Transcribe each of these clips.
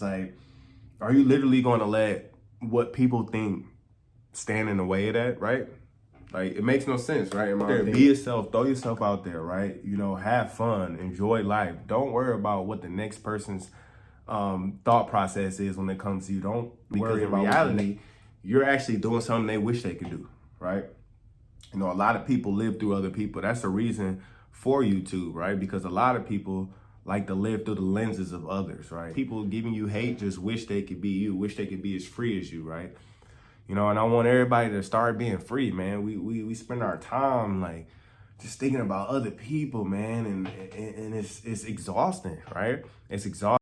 It's like, are you literally going to let what people think stand in the way of that, right? Like, it makes no sense, right? In my opinion. Be yourself, throw yourself out there, right? You know, have fun, enjoy life. Don't worry about what the next person's thought process is when it comes to you. Don't worry about reality. You're actually doing something they wish they could do, right? You know, a lot of people live through other people. That's the reason for YouTube, right? Because a lot of people like to live through the lenses of others, right? People giving you hate just wish they could be you, wish they could be as free as you, right? You know, and I want everybody to start being free, man. We spend our time like just thinking about other people, man, and it's exhausting, right? It's exhausting.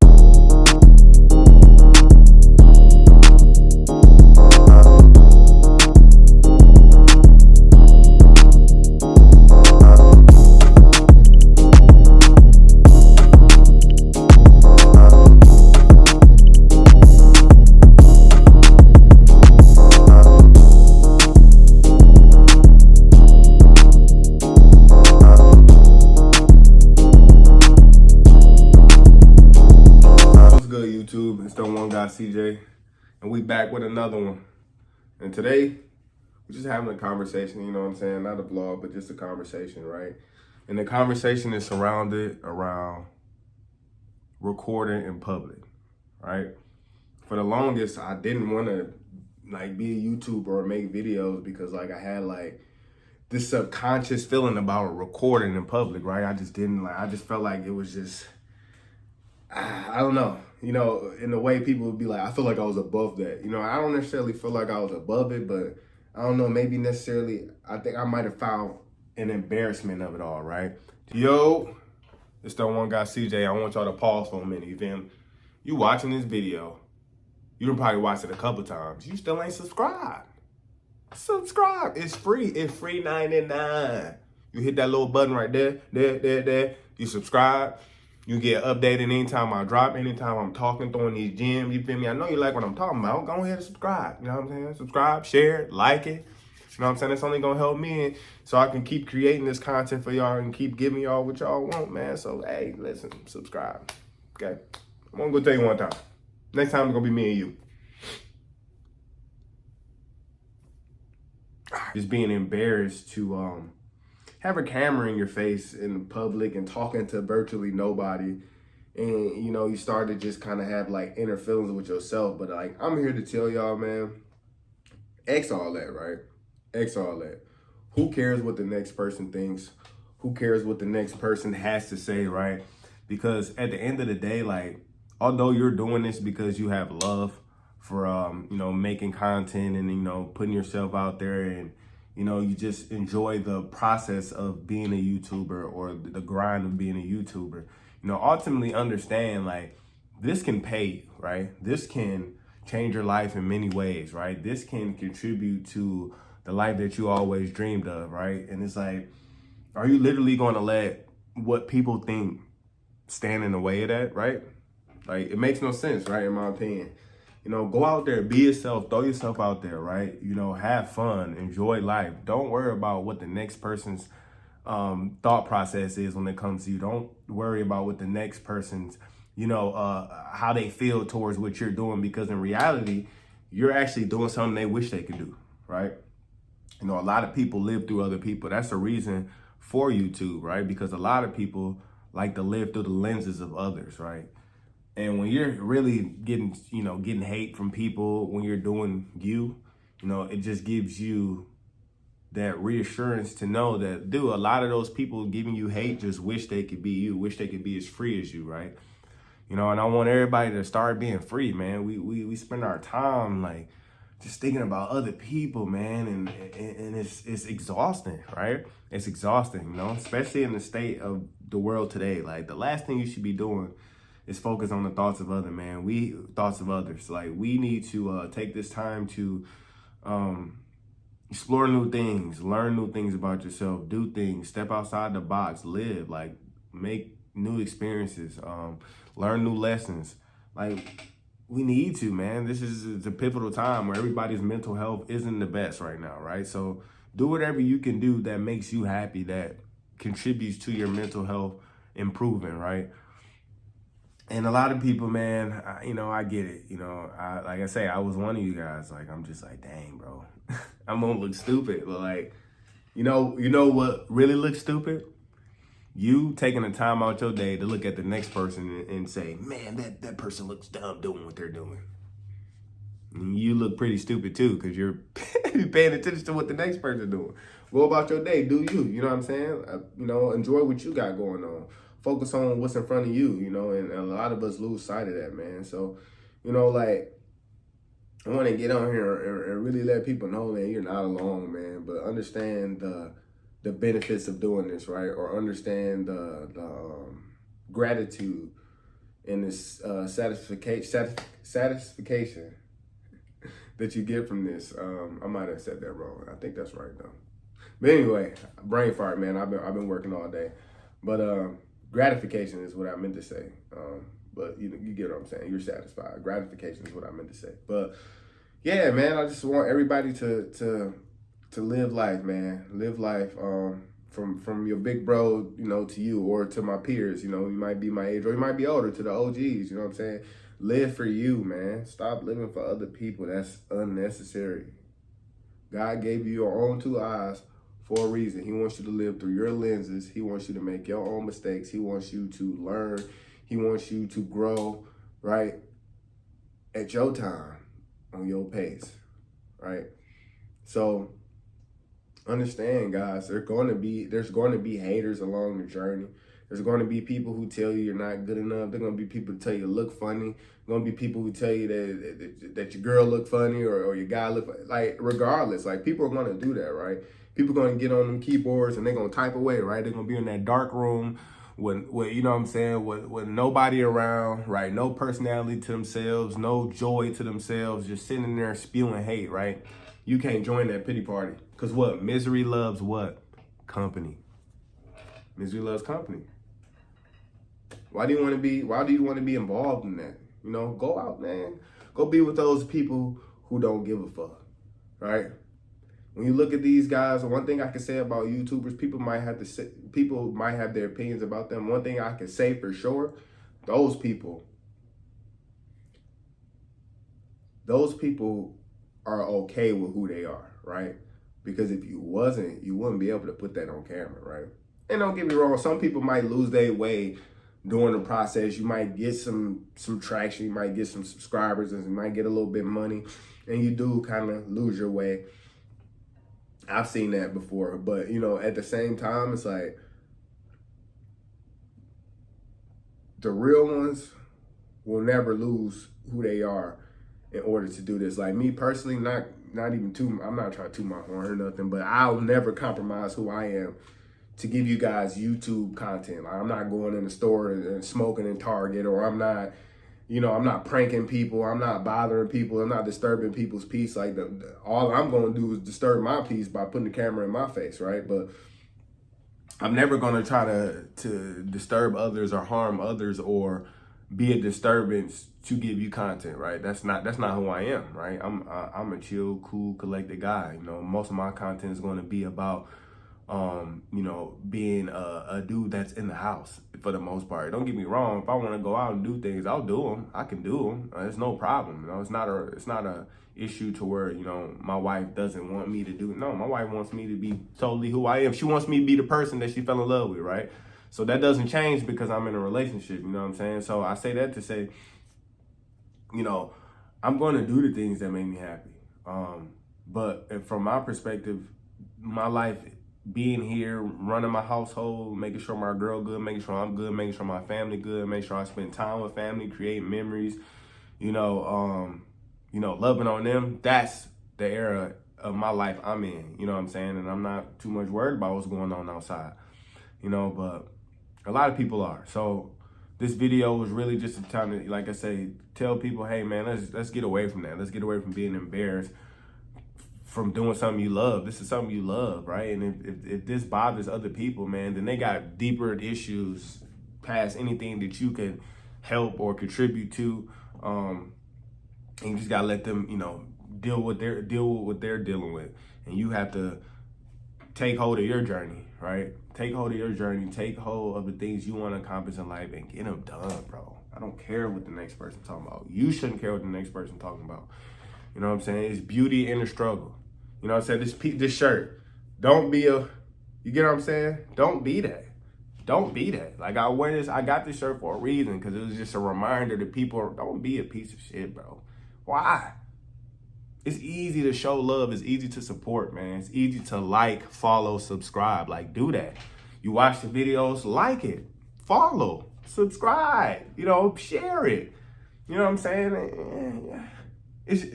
YouTube, it's the one guy CJ, and we back with another one. And today we're just having a conversation, you know what I'm saying? Not a vlog, but just a conversation, right? And the conversation is surrounded around recording in public, right? For the longest, I didn't want to like be a YouTuber or make videos because like I had like this subconscious feeling about recording in public, right? I just didn't like. I just felt like it was just. I don't know, you know, in the way people would be like, I feel like I was above that. You know, I don't necessarily feel like I was above it, but I don't know, maybe necessarily, I think I might have found an embarrassment of it all, right? Yo, it's the one guy, CJ. I want y'all to pause for a minute, you feel me? You watching this video, you done probably watched it a couple times. You still ain't subscribed. Subscribe, it's free. It's free 99. You hit that little button right there, there. You subscribe. You get updated anytime I drop, anytime I'm talking, throwing these gems, you feel me? I know you like what I'm talking about. Go ahead and subscribe, you know what I'm saying? Subscribe, share it, like it. You know what I'm saying? It's only gonna help me so I can keep creating this content for y'all and keep giving y'all what y'all want, man. So, hey, listen, subscribe, okay? I'm gonna go tell you one time. Next time it's gonna be me and you. Just being embarrassed to have a camera in your face in public and talking to virtually nobody. And, you know, you start to just kind of have like inner feelings with yourself. But like, I'm here to tell y'all, man, X all that, right? X all that. Who cares what the next person thinks? Who cares what the next person has to say, right? Because at the end of the day, like, although you're doing this because you have love for, you know, making content and, you know, putting yourself out there and, you know, you just enjoy the process of being a YouTuber or the grind of being a YouTuber. You know, ultimately understand like this can pay you, right? This can change your life in many ways, right? This can contribute to the life that you always dreamed of, right? And it's like, are you literally going to let what people think stand in the way of that, right? Like, it makes no sense, right? In my opinion. You know, go out there, be yourself, throw yourself out there, right? You know, have fun, enjoy life. Don't worry about what the next person's thought process is when it comes to you. Don't worry about what the next person's, you know, how they feel towards what you're doing, because in reality, you're actually doing something they wish they could do, right? You know, a lot of people live through other people. That's the reason for YouTube, right? Because a lot of people like to live through the lenses of others, right? And when you're really getting hate from people when you're doing you know, it just gives you that reassurance to know that, dude, a lot of those people giving you hate just wish they could be you, wish they could be as free as you, right? You know, and I want everybody to start being free, man. We spend our time like just thinking about other people, man, and it's exhausting, right? It's exhausting, you know, especially in the state of the world today. Like, the last thing you should be doing is focus on the thoughts of others, man. Thoughts of others. Like, we need to take this time to explore new things, learn new things about yourself, do things, step outside the box, live, like, make new experiences, learn new lessons. Like, we need to, man. This is a pivotal time where everybody's mental health isn't the best right now, right? So do whatever you can do that makes you happy, that contributes to your mental health improving, right? And a lot of people, man, I get it. Like I say, I was one of you guys. Like, I'm just like, dang, bro, I'm gonna look stupid. But like, what really looks stupid? You taking the time out your day to look at the next person and say, man, that person looks dumb doing what they're doing. And you look pretty stupid too, because you're paying attention to what the next person's doing. Go about your day, do you? You know what I'm saying? Enjoy what you got going on. Focus on what's in front of you, and a lot of us lose sight of that, man. So, like, I want to get on here and really let people know that you're not alone, man. But understand the benefits of doing this, right? Or understand the gratitude and this satisfaction that you get from this. I might have said that wrong. I think that's right though. But anyway, brain fart, man. I've been working all day, but gratification is what I meant to say. But you get what I'm saying. You're satisfied. Gratification is what I meant to say. But yeah, man, I just want everybody to live life, man. Live life. From your big bro, to you, or to my peers. You might be my age, or you might be older, to the OGs. You know what I'm saying? Live for you, man. Stop living for other people. That's unnecessary. God gave you your own two eyes for a reason. He wants you to live through your lenses. He wants you to make your own mistakes. He wants you to learn. He wants you to grow, right? At your time, on your pace, right? So understand, guys, there's going to be haters along the journey. There's going to be people who tell you you're not good enough. There's going to be people who tell you look funny. There's going to be people who tell you that your girl look funny, or your guy look funny. Like, regardless, like, people are going to do that, right? People are going to get on them keyboards and they're going to type away, right? They're going to be in that dark room when you know what I'm saying, with nobody around, right? No personality to themselves, no joy to themselves, just sitting there spewing hate, right? You can't join that pity party. Because what? Misery loves what? Company. Misery loves company. Why do you want to be involved in that? Go out, man. Go be with those people who don't give a fuck, right? When you look at these guys, one thing I can say about YouTubers, people might have their opinions about them. One thing I can say for sure, those people are okay with who they are, right? Because if you wasn't, you wouldn't be able to put that on camera, right? And don't get me wrong, some people might lose their way during the process. You might get some traction, you might get some subscribers, and you might get a little bit of money, and you do kind of lose your way. I've seen that before, but at the same time, it's like the real ones will never lose who they are in order to do this. Like me personally, not even I'm not trying to toot my horn or nothing, but I'll never compromise who I am to give you guys YouTube content. Like, I'm not going in the store and smoking in Target, or I'm not, I'm not pranking people. I'm not bothering people. I'm not disturbing people's peace. Like, all I'm going to do is disturb my peace by putting the camera in my face, right? But I'm never going to try to disturb others or harm others or be a disturbance to give you content, right? That's not who I am, right? I'm a chill, cool, collected guy. Most of my content is going to be about being a dude that's in the house for the most part. Don't get me wrong. If I want to go out and do things, I'll do them. I can do them. It's no problem. It's not a issue to where, my wife doesn't want me to do it. No, my wife wants me to be totally who I am. She wants me to be the person that she fell in love with, right? So that doesn't change because I'm in a relationship, you know what I'm saying? So I say that to say, I'm going to do the things that make me happy. But from my perspective, my life, being here, running my household, making sure my girl good, making sure I'm good, making sure my family good, making sure I spend time with family, create memories, loving on them. That's the era of my life I'm in, you know what I'm saying? And I'm not too much worried about what's going on outside, but a lot of people are. So this video was really just a time to, like I say, tell people, hey man, let's get away from that. Let's get away from being embarrassed from doing something you love. This is something you love, right? And if this bothers other people, man, then they got deeper issues past anything that you can help or contribute to. And you just gotta let them, deal with what they're dealing with. And you have to take hold of your journey, right? Take hold of your journey. Take hold of the things you want to accomplish in life and get them done, bro. I don't care what the next person talking about. You shouldn't care what the next person talking about. You know what I'm saying? It's beauty in the struggle. You know what I'm saying? This shirt. Don't be a, you get what I'm saying? Don't be that. Don't be that. Like, I wear this, I got this shirt for a reason, because it was just a reminder to people, don't be a piece of shit, bro. Why? It's easy to show love. It's easy to support, man. It's easy to like, follow, subscribe. Like, do that. You watch the videos, like it, follow, subscribe, you know, share it. You know what I'm saying? It's,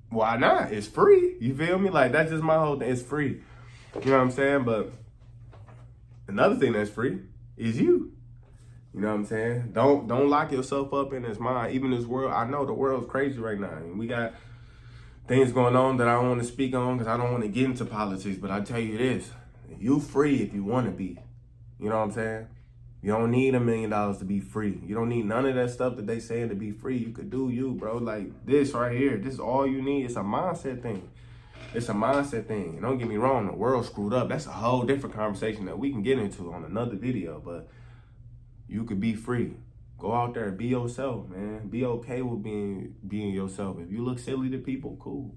why not? It's free. You feel me? Like, that's just my whole thing. It's free. You know what I'm saying? But another thing that's free is you. You know what I'm saying? Don't lock yourself up in this mind. Even this world, I know the world's crazy right now. And we got things going on that I don't want to speak on because I don't want to get into politics. But I tell you this, you free if you want to be. You know what I'm saying? You don't need $1 million to be free. You don't need none of that stuff that they saying to be free. You could do you, bro. Like this right here. This is all you need. It's a mindset thing. It's a mindset thing. Don't get me wrong. The world's screwed up. That's a whole different conversation that we can get into on another video. But you could be free. Go out there and be yourself, man. Be okay with being yourself. If you look silly to people, cool.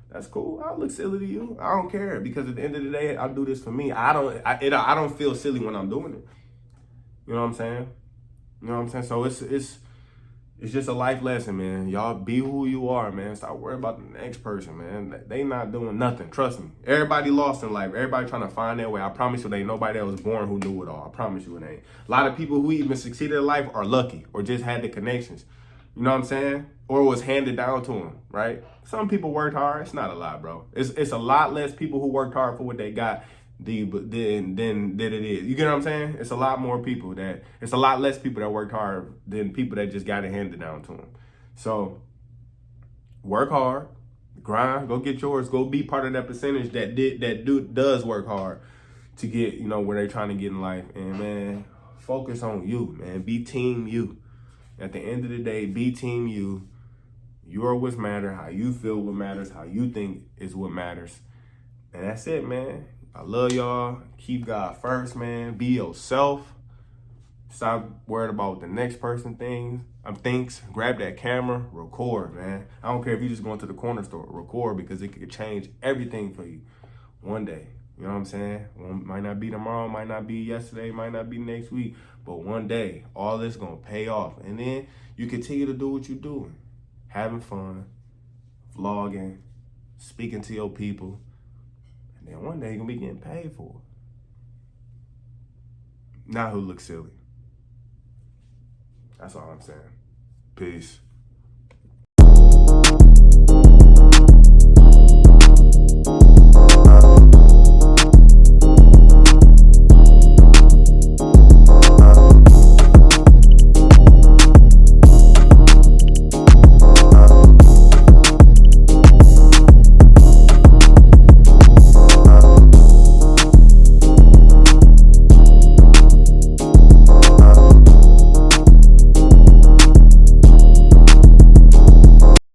That's cool. I'll look silly to you. I don't care, because at the end of the day, I do this for me. I don't feel silly when I'm doing it. You know what I'm saying? You know what I'm saying? So it's just a life lesson, man. Y'all be who you are, man. Stop worrying about the next person, man. They not doing nothing. Trust me. Everybody lost in life. Everybody trying to find their way. I promise you, there ain't nobody that was born who knew it all. I promise you it ain't. A lot of people who even succeeded in life are lucky or just had the connections. You know what I'm saying? Or was handed down to them, right? Some people worked hard. It's not a lot, bro. It's a lot less people who worked hard for what they got than it is. You get what I'm saying? It's a lot more people it's a lot less people that worked hard than people that just got it handed down to them. So work hard, grind, go get yours, go be part of that percentage that does work hard to get, you know, where they're trying to get in life. And man, focus on you, man. Be team you. At the end of the day, be team you. You're what matters. How you feel what matters. How you think is what matters. And that's it, man. I love y'all. Keep God first, man. Be yourself. Stop worrying about what the next person thinks. Grab that camera, record, man. I don't care if you just going to the corner store, record, because it could change everything for you one day. You know what I'm saying? Might not be tomorrow, might not be yesterday, might not be next week, but one day, all this gonna pay off. And then you continue to do what you're doing. Having fun, vlogging, speaking to your people. And then one day you're gonna be getting paid for it. Not who looks silly. That's all I'm saying. Peace.